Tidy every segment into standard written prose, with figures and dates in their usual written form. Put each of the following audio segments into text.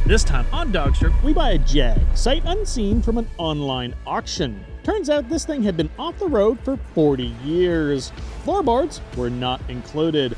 This time on DawgStrip, we buy a Jag, sight unseen from an online auction. Turns out this thing had been off the road for 40 years. Floorboards were not included.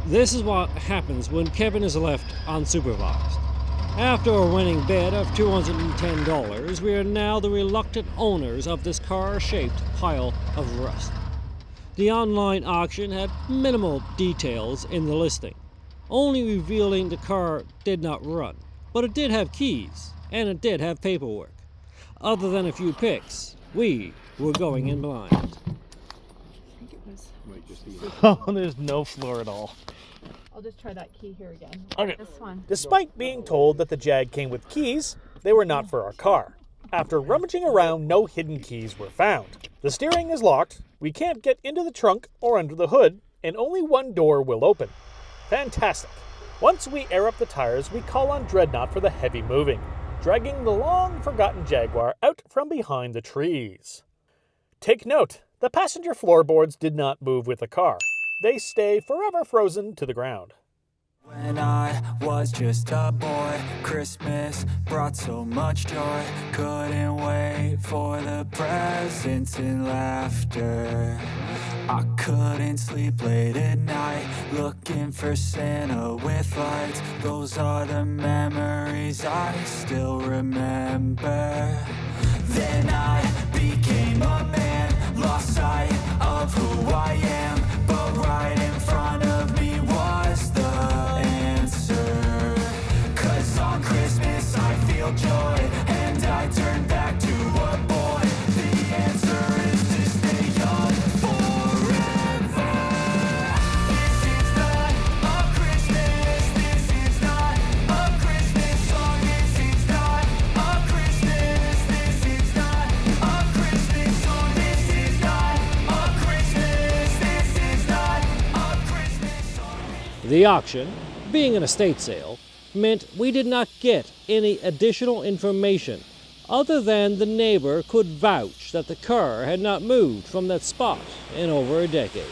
This is what happens when Kevin is left unsupervised. After a winning bid of $210, we are now the reluctant owners of this car-shaped pile of rust. The online auction had minimal details in the listing, only revealing the car did not run, but it did have keys, and it did have paperwork. Other than a few pics, we were going in blind. I think it was. Oh, there's no floor at all. I'll just try that key here again. Okay. This one. Despite being told that the Jag came with keys, they were not for our car. After rummaging around, no hidden keys were found. The steering is locked, we can't get into the trunk or under the hood, and only one door will open. Fantastic. Once we air up the tires, we call on Dreadnought for the heavy moving, dragging the long-forgotten Jaguar out from behind the trees. Take note, the passenger floorboards did not move with the car. They stay forever frozen to the ground. When I was just a boy, Christmas brought so much joy. Couldn't wait for the presents and laughter. I couldn't sleep late at night, looking for Santa with lights. Those are the memories I still remember. Then I became a man, lost sight of who I am. But right in front of me was the answer. 'Cause on Christmas I feel joy, and I turn back to a boy. The answer is to stay young forever. This is not a Christmas, this is not a Christmas song. This is not a Christmas, this is not a Christmas song. This is not a Christmas, this is not a Christmas song. The auction, being an estate sale, meant we did not get any additional information other than the neighbor could vouch that the car had not moved from that spot in over a decade.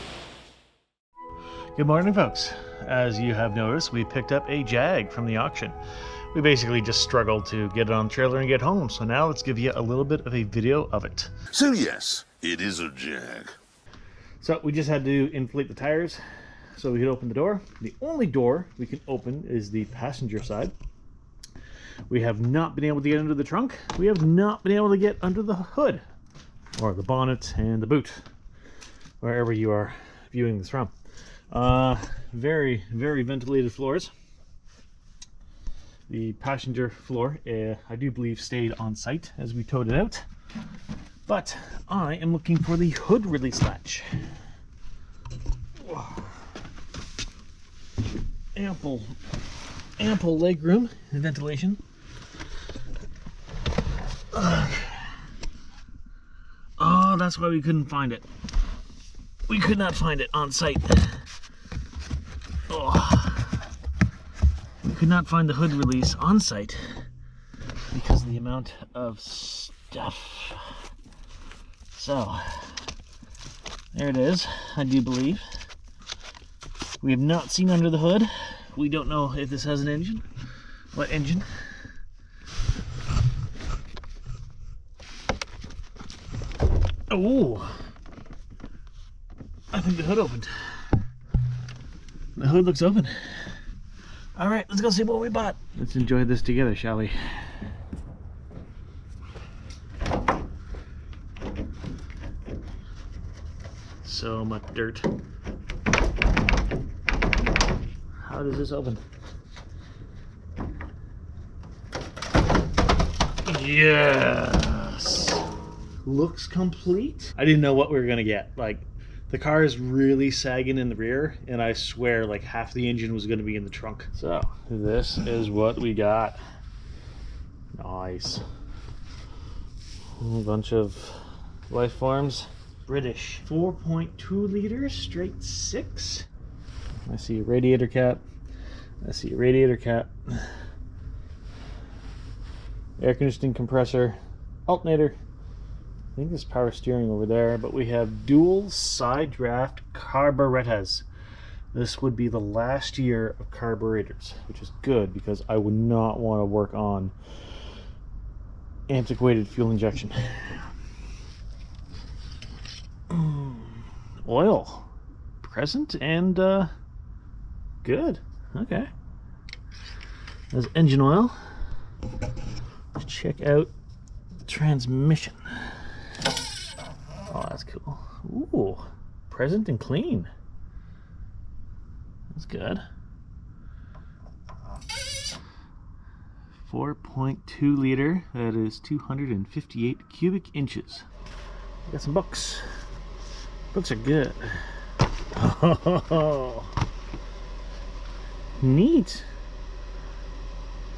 Good morning, folks. As you have noticed, we picked up a Jag from the auction. We basically just struggled to get it on the trailer and get home, so now let's give you a little bit of a video of it. So yes, it is a Jag. So we just had to inflate the tires so we could open the door. The only door we can open is the passenger side. We have not been able to get under the trunk. We have not been able to get under the hood or the bonnet and the boot, wherever you are viewing this from. Very, very ventilated floors. The passenger floor, I do believe, stayed on site as we towed it out. But I am looking for the hood release latch. Ample leg room and ventilation. Oh, that's why we couldn't find it. We could not find it on site. Oh. We could not find the hood release on site because of the amount of stuff. So, there it is, I do believe. We have not seen under the hood. We don't know if this has an engine. What engine? Oh! I think the hood opened. The hood looks open. Alright, let's go see what we bought. Let's enjoy this together, shall we? So much dirt. How does this open? Yes! Looks complete. I didn't know what we were gonna get. Like, the car is really sagging in the rear, and I swear like half the engine was gonna be in the trunk. So, this is what we got. Nice. A bunch of life forms. British. 4.2 liters, straight 6. I see a radiator cap. I see a radiator cap. Air conditioning compressor. Alternator. I think there's power steering over there, but we have dual side draft carburetors. This would be the last year of carburetors, which is good because I would not want to work on antiquated fuel injection. Oil. Present and good. Okay. There's engine oil. Let's check out the transmission. Oh, that's cool. Ooh, present and clean. That's good. 4.2 liter. That is 258 cubic inches. Got some books. Books are good. Oh, neat.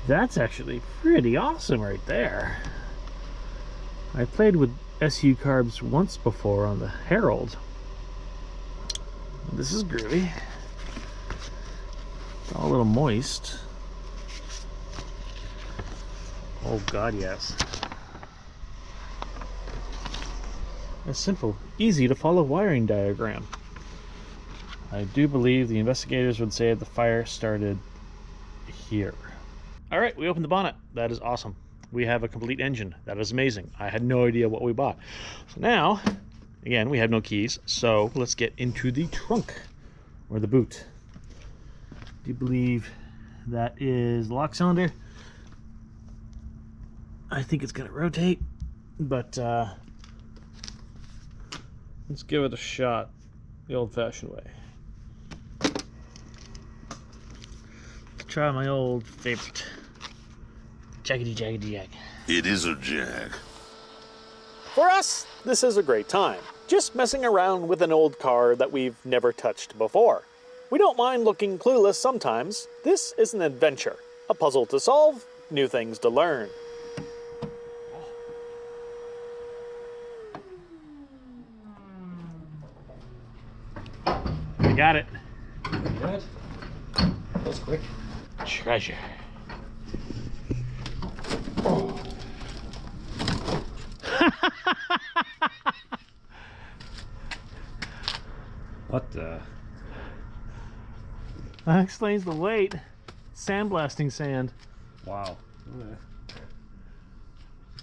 That's actually pretty awesome right there. I played with SU carbs once before on the Herald. This is groovy. It's all a little moist. Oh god, yes. A simple, easy to follow wiring diagram. I do believe the investigators would say the fire started here. Alright, we opened the bonnet. That is awesome. We have a complete engine. That is amazing. I had no idea what we bought. So now, again, we have no keys, so let's get into the trunk, or the boot. Do you believe that is the lock cylinder? I think it's gonna rotate, but let's give it a shot the old-fashioned way. Let's try my old favorite. Jaggedy jag. It is a Jag. For us, this is a great time. Just messing around with an old car that we've never touched before. We don't mind looking clueless sometimes. This is an adventure. A puzzle to solve, new things to learn. I got it. Good. That was quick. Treasure. What the? That explains the weight. Sandblasting sand. Wow.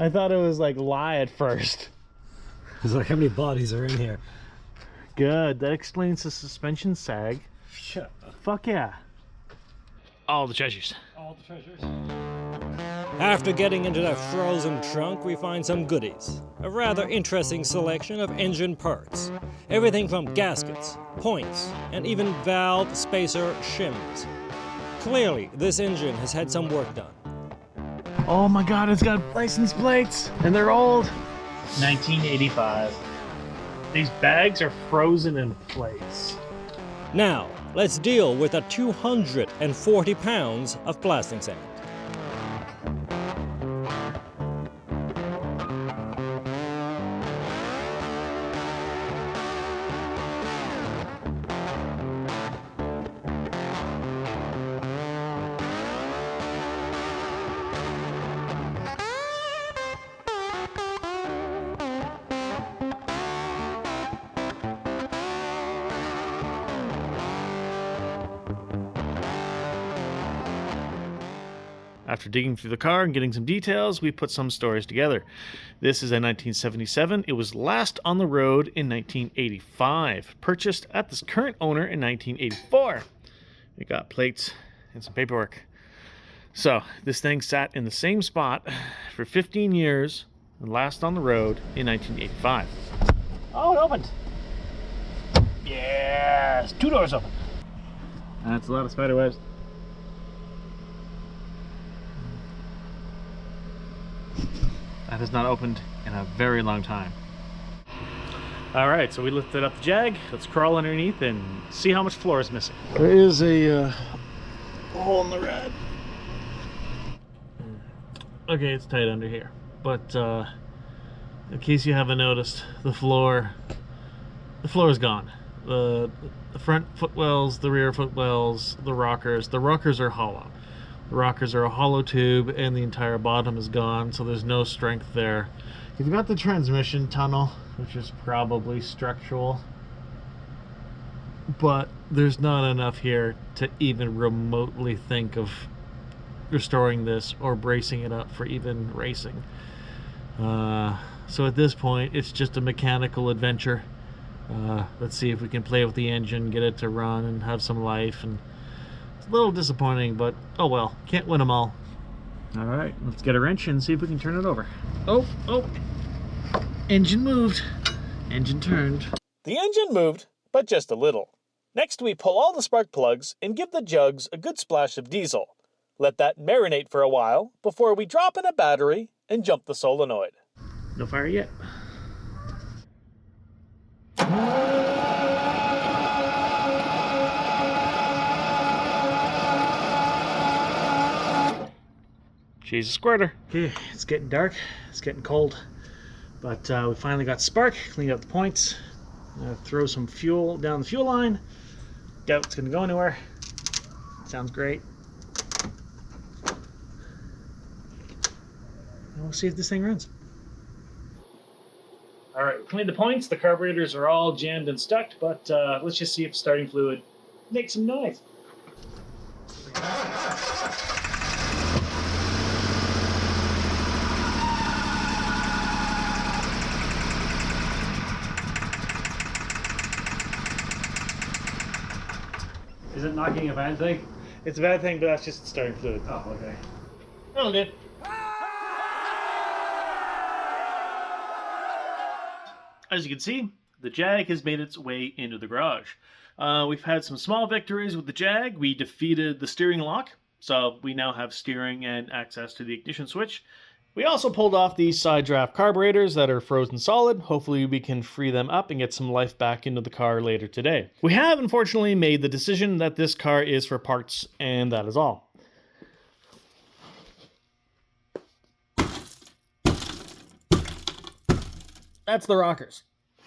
I thought it was like lye at first. It's like, how many bodies are in here? Good. That explains the suspension sag. Shut up. Fuck yeah. All the treasures. All the treasures. After getting into the frozen trunk, we find some goodies. A rather interesting selection of engine parts. Everything from gaskets, points, and even valve spacer shims. Clearly, this engine has had some work done. Oh my god, it's got license plates! And they're old. 1985. These bags are frozen in place. Now, let's deal with the 240 pounds of blasting sand. After digging through the car and getting some details, we put some stories together. This is a 1977. It was last on the road in 1985. Purchased at this current owner in 1984. It got plates and some paperwork. So, this thing sat in the same spot for 15 years and last on the road in 1985. Oh, it opened! Yes! 2 doors open. That's a lot of spider webs. That has not opened in a very long time. Alright, so we lifted up the Jag. Let's crawl underneath and see how much floor is missing. There is a hole in the red. Okay, it's tight under here. But in case you haven't noticed, the floor the floor is gone. The front footwells, the rear footwells, the rockers. The rockers are hollow. The rockers are a hollow tube, and the entire bottom is gone, so there's no strength there. You've got the transmission tunnel, which is probably structural, but there's not enough here to even remotely think of restoring this or bracing it up for even racing. So at this point, it's just a mechanical adventure. Let's see if we can play with the engine, get it to run and have some life. And it's a little disappointing, but oh well, can't win them all. All right, let's get a wrench and see if we can turn it over. Oh, engine moved, engine turned. The engine moved, but just a little. Next, we pull all the spark plugs and give the jugs a good splash of diesel. Let that marinate for a while before we drop in a battery and jump the solenoid. No fire yet. She's a squirter. Okay, it's getting dark, it's getting cold, but we finally got spark, cleaned up the points, throw some fuel down the fuel line. Doubt it's gonna go anywhere. Sounds great. And we'll see if this thing runs. All right, we cleaned the points. The carburetors are all jammed and stuck, but let's just see if starting fluid makes some noise. Is it knocking a bad thing? It's a bad thing, but that's just starting fluid. Oh, okay. That'll do. As you can see, the Jag has made its way into the garage. We've had some small victories with the Jag. We defeated the steering lock, so we now have steering and access to the ignition switch. We also pulled off these side draft carburetors that are frozen solid. Hopefully we can free them up and get some life back into the car later today. We have unfortunately made the decision that this car is for parts, and that is all. That's the rockers.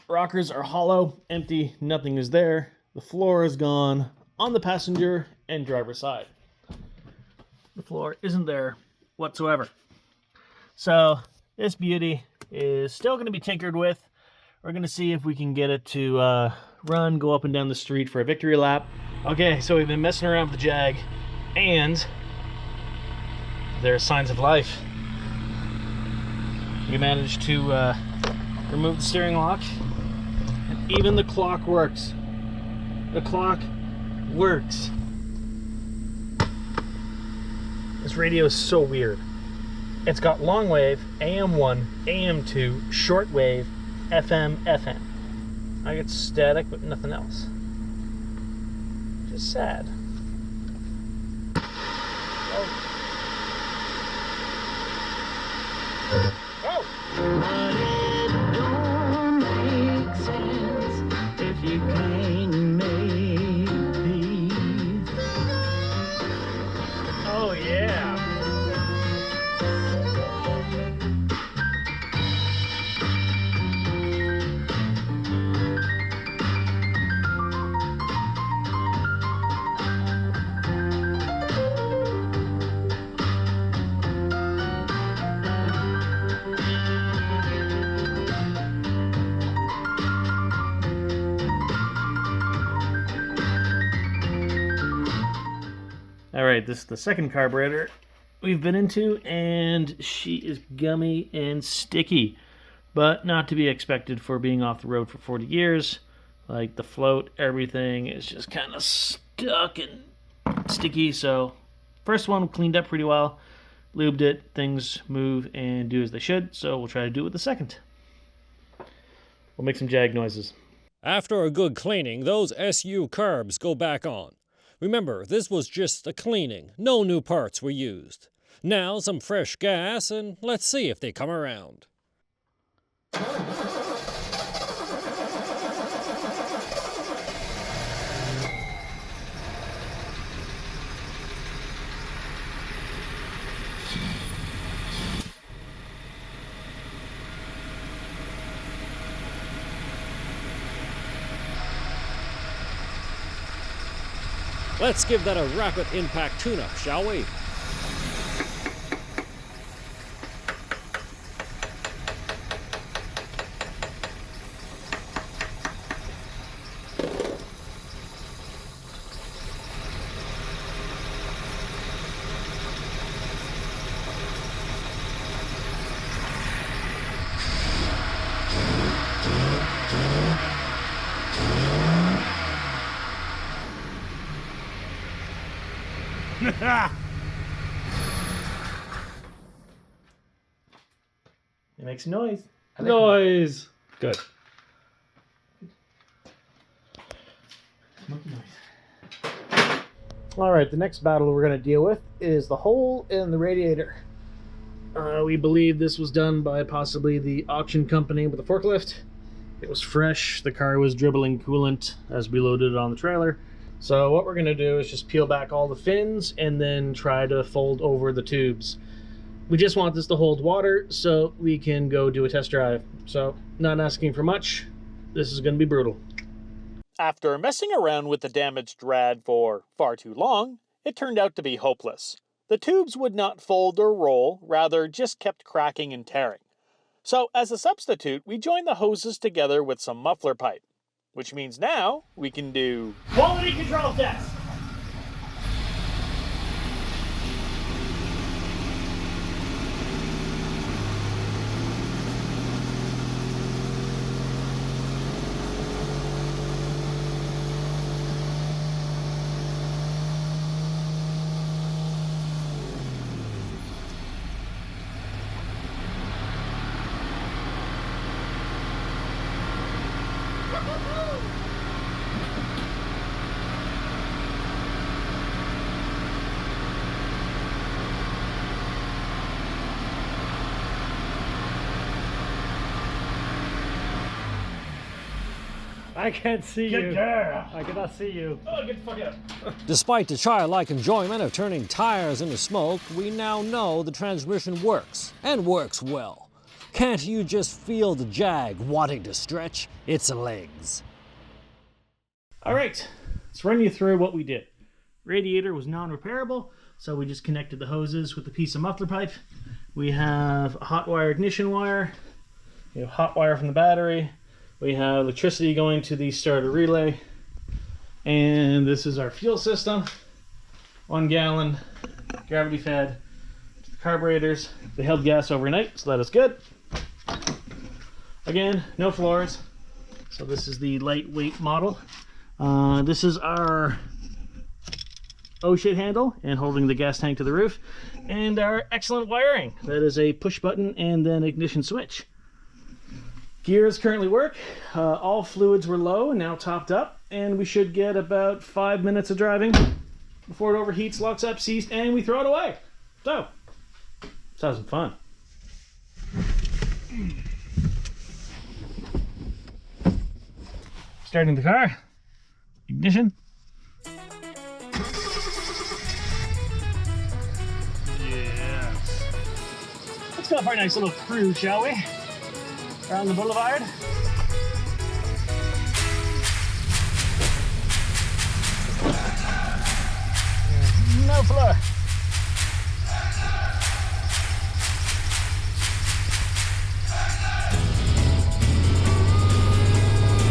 Rockers are hollow, empty, nothing is there. The floor is gone on the passenger and driver's side. The floor isn't there whatsoever. So this beauty is still going to be tinkered with. We're going to see if we can get it to run, go up and down the street for a victory lap. Okay, so we've been messing around with the Jag, and there are signs of life. We managed to remove the steering lock, and even the clock works. The clock works. This radio is so weird. It's got long wave, AM1, AM2, shortwave, FM, FM. I get static, but nothing else. Just sad. Oh. Oh! But it don't make sense if you can't make peace. Oh yeah! Alright, this is the second carburetor we've been into, and she is gummy and sticky, but not to be expected for being off the road for 40 years. Like the float, everything is just kind of stuck and sticky. So first one cleaned up pretty well, lubed it, things move and do as they should, so we'll try to do it with the second. We'll make some Jag noises. After a good cleaning, those SU carbs go back on. Remember, this was just a cleaning. No new parts were used. Now some fresh gas, and let's see if they come around. Let's give that a rapid impact tune-up, shall we? It makes noise. Noise! Good. All right, the next battle we're going to deal with is the hole in the radiator. We believe this was done by possibly the auction company with the forklift. It was fresh. The car was dribbling coolant as we loaded it on the trailer. So what we're going to do is just peel back all the fins and then try to fold over the tubes. We just want this to hold water so we can go do a test drive. So not asking for much. This is going to be brutal. After messing around with the damaged rad for far too long, it turned out to be hopeless. The tubes would not fold or roll, rather just kept cracking and tearing. So as a substitute, we joined the hoses together with some muffler pipe, which means now we can do quality control test. I can't see Good you. girl. I cannot see you. Oh, get the fuck out. Despite the childlike enjoyment of turning tires into smoke, we now know the transmission works, and works well. Can't you just feel the Jag wanting to stretch its legs? All right, let's run you through what we did. Radiator was non-repairable, so we just connected the hoses with a piece of muffler pipe. We have a hot wire ignition wire. We have hot wire from the battery. We have electricity going to the starter relay. And this is our fuel system. 1 gallon, gravity fed. The carburetors, they held gas overnight, so that is good. Again, no floors. So this is the lightweight model. This is our oh shit handle and holding the gas tank to the roof. And our excellent wiring. That is a push button and then ignition switch. Gears currently work. All fluids were low and now topped up. And we should get about 5 minutes of driving before it overheats, locks up, seized, and we throw it away. So, let's have some fun. Starting the car. Ignition. Yes. Let's go for a nice little cruise, shall we? Around the boulevard. No floor.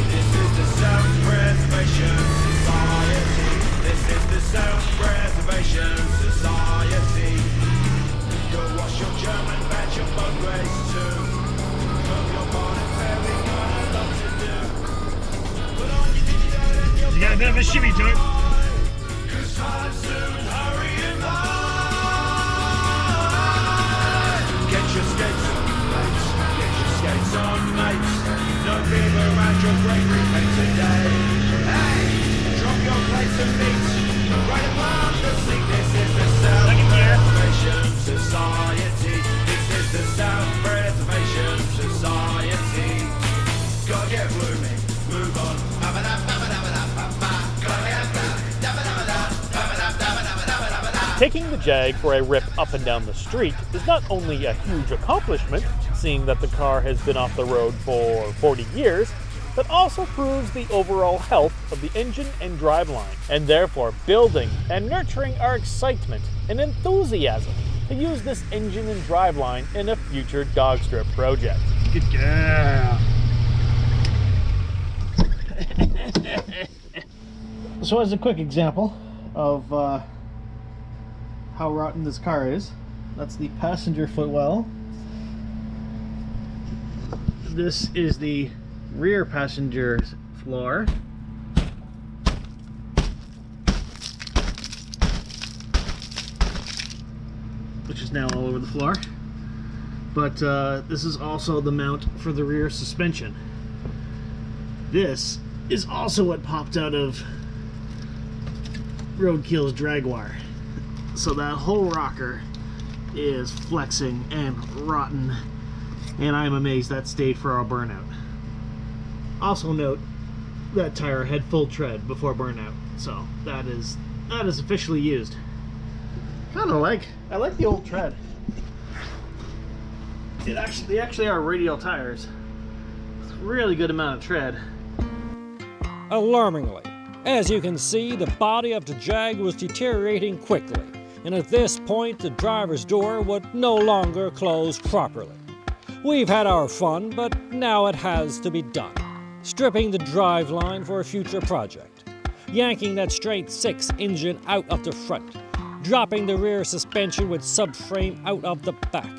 This is the Self-Preservation Society. This is the Self-Preservation Society. Go wash your German badge, your bug race too. You got a bit of a shimmy to it. Get your skates on, mates. Get your skates on, mates. No beer around your great roommate today. Hey, drop your plates of meat right above the sink. This is the Self-Preservation Society. This is the Self-Preservation Society. Gotta get blooming, move on. Taking the Jag for a rip up and down the street is not only a huge accomplishment, seeing that the car has been off the road for 40 years, but also proves the overall health of the engine and driveline, and therefore building and nurturing our excitement and enthusiasm to use this engine and driveline in a future DawgStrip project. Good girl. So as a quick example of how rotten this car is, that's the passenger footwell. This is the rear passenger floor. Which is now all over the floor. But this is also the mount for the rear suspension. This is also what popped out of Roadkill's Jaguar. So that whole rocker is flexing and rotten, and I'm amazed that stayed for our burnout. Also note that tire had full tread before burnout, so that is officially used. I like the old tread. They actually are radial tires. It's a really good amount of tread. Alarmingly, as you can see, the body of the Jag was deteriorating quickly, and at this point the driver's door would no longer close properly. We've had our fun, but now it has to be done. Stripping the driveline for a future project, yanking that straight 6 engine out of the front, dropping the rear suspension with subframe out of the back,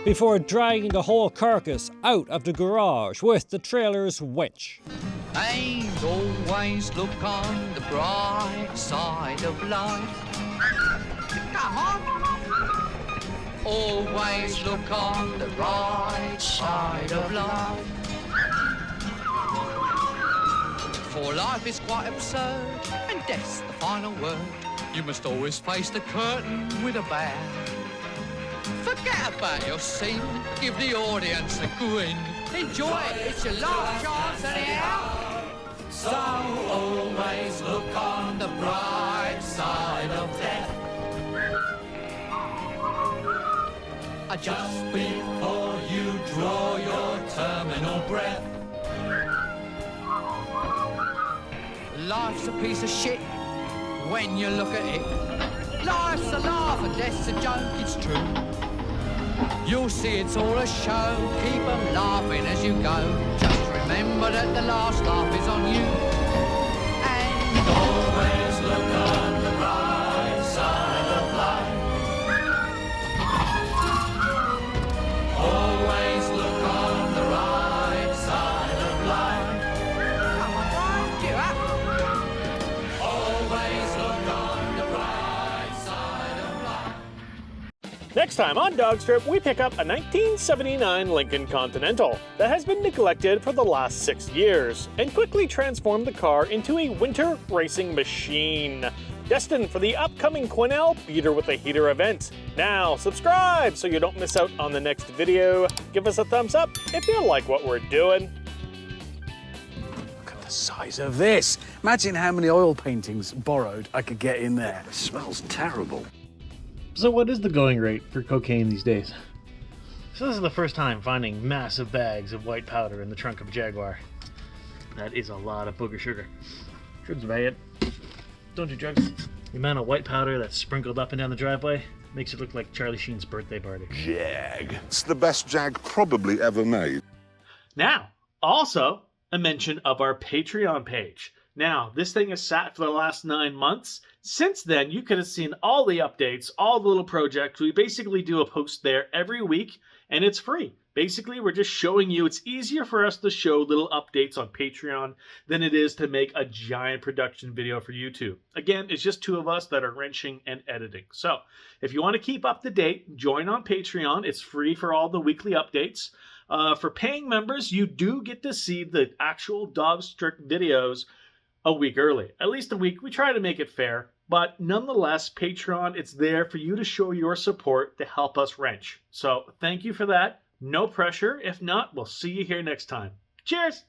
before dragging the whole carcass out of the garage with the trailer's winch. And always look on the bright side of life. Come on. Always look on the right side of life. For life is quite absurd, and death's the final word. You must always face the curtain with a bow. Forget about your sin, give the audience a grin. Enjoy it, it's your last chance anyhow. So always look on the bright side of death. Just before you draw your terminal breath. Life's a piece of shit when you look at it. Life's a laugh and death's a joke, it's true. You'll see it's all a show, keep 'em laughing as you go. Just remember that the last laugh is on you. And always look on the bright side of life. Always look on the right side of life. Come on, Brian, get up. Always look on the right side of life. Next time on DawgStrip, we pick up a 1979 Lincoln Continental that has been neglected for the last 6 years and quickly transformed the car into a winter racing machine, destined for the upcoming Quinnell Beater with a Heater event. Now, subscribe so you don't miss out on the next video. Give us a thumbs up if you like what we're doing. Look at the size of this. Imagine how many oil paintings borrowed I could get in there. It smells terrible. So what is the going rate for cocaine these days? So this is the first time finding massive bags of white powder in the trunk of a Jaguar. That is a lot of booger sugar. Drugs bad. Don't do drugs. The amount of white powder that's sprinkled up and down the driveway makes it look like Charlie Sheen's birthday party. Jag. It's the best Jag probably ever made. Now, also a mention of our Patreon page. Now, this thing has sat for the last 9 months. Since then, you could have seen all the updates, all the little projects. We basically do a post there every week, and it's free. Basically, we're just showing you it's easier for us to show little updates on Patreon than it is to make a giant production video for YouTube. Again, it's just 2 of us that are wrenching and editing. So, if you want to keep up to date, join on Patreon. It's free for all the weekly updates. For paying members, you do get to see the actual DawgStrip videos a week early. At least a week. We try to make it fair. But nonetheless, Patreon, it's there for you to show your support to help us wrench. So, thank you for that. No pressure. If not, we'll see you here next time. Cheers!